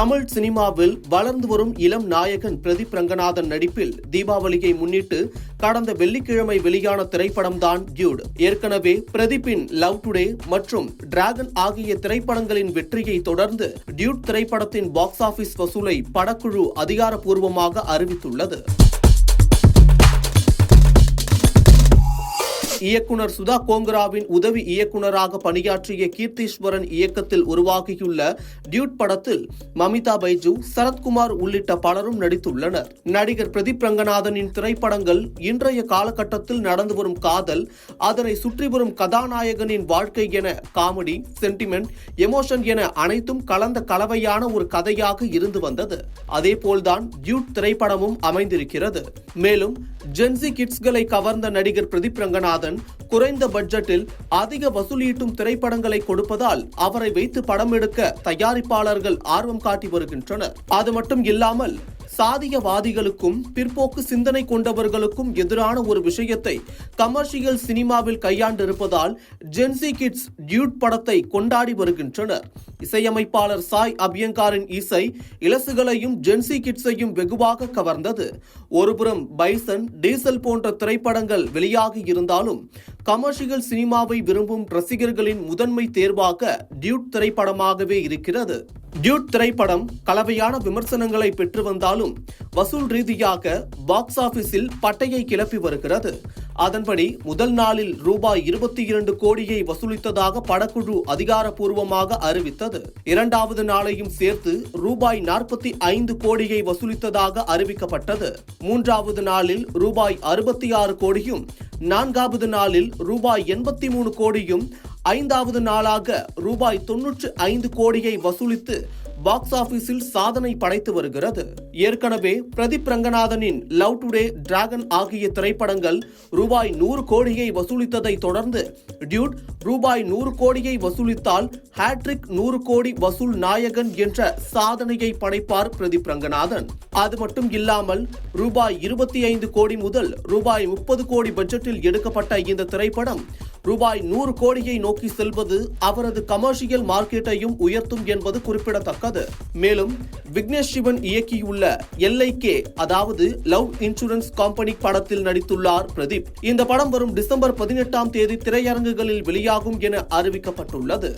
தமிழ் சினிமாவில் வளர்ந்து வரும் இளம் நாயகன் பிரதீப் ரங்கநாதன் நடிப்பில் தீபாவளியை முன்னிட்டு கடந்த வெள்ளிக்கிழமை வெளியான திரைப்படம்தான் டியூட். ஏற்கனவே பிரதீப்பின் லவ் டுடே மற்றும் டிராகன் ஆகிய திரைப்படங்களின் வெற்றியை தொடர்ந்து டியூட் திரைப்படத்தின் பாக்ஸ் ஆபீஸ் வசூலை படக்குழு அதிகாரப்பூர்வமாக அறிவித்துள்ளது. இயக்குனர் சுதா கோங்கராவின் உதவி இயக்குனராக பணியாற்றிய கீர்த்தீஸ்வரன் இயக்கத்தில் உருவாகியுள்ள டியூட் படத்தில் மமிதா பைஜு, சரத்குமார் உள்ளிட்ட பலரும் நடித்துள்ளனர். நடிகர் பிரதீப் ரங்கநாதனின் திரைப்படங்கள் இன்றைய காலகட்டத்தில் நடந்து வரும் காதல், அதனை சுற்றி வரும் கதாநாயகனின் வாழ்க்கை என காமெடி, சென்டிமெண்ட், எமோஷன் என அனைத்தும் கலந்த கலவையான ஒரு கதையாக இருந்து வந்தது. அதேபோல்தான் டியூட் திரைப்படமும் அமைந்திருக்கிறது. மேலும் ஜென்சி கிட்ஸ்களை கவர்ந்த நடிகர் பிரதீப் ரங்கநாதன் குறைந்த பட்ஜெட்டில் அதிக வசூலீட்டும் திரைப்படங்களை கொடுப்பதால் அவரை வைத்து படம் எடுக்க தயாரிப்பாளர்கள் ஆர்வம் காட்டி வருகின்றனர். அது மட்டும் இல்லாமல் சாதியவாதிகளுக்கும் பிற்போக்கு சிந்தனை கொண்டவர்களுக்கும் எதிரான ஒரு விஷயத்தை கமர்ஷியல் சினிமாவில் கையாண்டிருப்பதால் ஜென்சி கிட்ஸ் டியூட் படத்தை கொண்டாடி வருகின்றனர். இசையமைப்பாளர் சாய் அபியங்காரின் இசை இலசுகளையும் ஜென்சி கிட்ஸையும் வெகுவாக கவர்ந்தது. ஒருபுறம் பைசன், டீசல் போன்ற திரைப்படங்கள் வெளியாகி இருந்தாலும் கமர்ஷியல் சினிமாவை விரும்பும் ரசிகர்களின் முதன்மை தேர்வாக டியூட் திரைப்படமாகவே இருக்கிறது. டியூட் திரைப்படம் கலவையான விமர்சனங்களை பெற்று வந்தாலும் வசூல் ரீதியாக பாக்ஸ் ஆபீஸில் பட்டையை கிளப்பி வருகிறது. அதன்படி முதல் நாளில் ரூபாய் 22 கோடியை வசூலித்ததாக படக்குழு அதிகாரப்பூர்வமாக அறிவித்தது. இரண்டாவது நாளையும் சேர்த்து ரூபாய் 45 கோடியை வசூலித்ததாக அறிவிக்கப்பட்டது. மூன்றாவது நாளில் ரூபாய் 66 கோடியும், நான்காவது நாளில் ரூபாய் 83 கோடியும், ஐந்தாவது நாளாக ரூபாய் 95 கோடியை வசூலித்து பாக்ஸ் ஆபீஸில் சாதனை படைத்து வருகிறது. ஏற்கனவே பிரதீப் ரங்கநாதனின் லவ் டுடே, டிராகன் ஆகிய திரைப்படங்கள் ரூபாய் 100 கோடியை வசூலித்ததை தொடர்ந்து டியூட் ரூபாய் 100 கோடியை வசூலித்தால் ஹேட்ரிக் 100 கோடி வசூல் நாயகன் என்ற சாதனையை படைப்பார் பிரதீப் ரங்கநாதன். அது மட்டும் இல்லாமல் ரூபாய் 25 கோடி முதல் ரூபாய் 30 கோடி பட்ஜெட்டில் எடுக்கப்பட்ட இந்த திரைப்படம் ரூபாய் 100 கோடியை நோக்கி செல்வது அவரது கமர்ஷியல் மார்க்கெட்டையும் உயர்த்தும் என்பது குறிப்பிடத்தக்கது. மேலும் விக்னேஷ் சிவன் இயக்கியுள்ள LIK, அதாவது லவ் இன்சூரன்ஸ் கம்பெனி படத்தில் நடித்துள்ளார் பிரதீப். இந்த படம் வரும் டிசம்பர் 18ஆம் தேதி திரையரங்குகளில் வெளியாகும் என அறிவிக்கப்பட்டுள்ளது.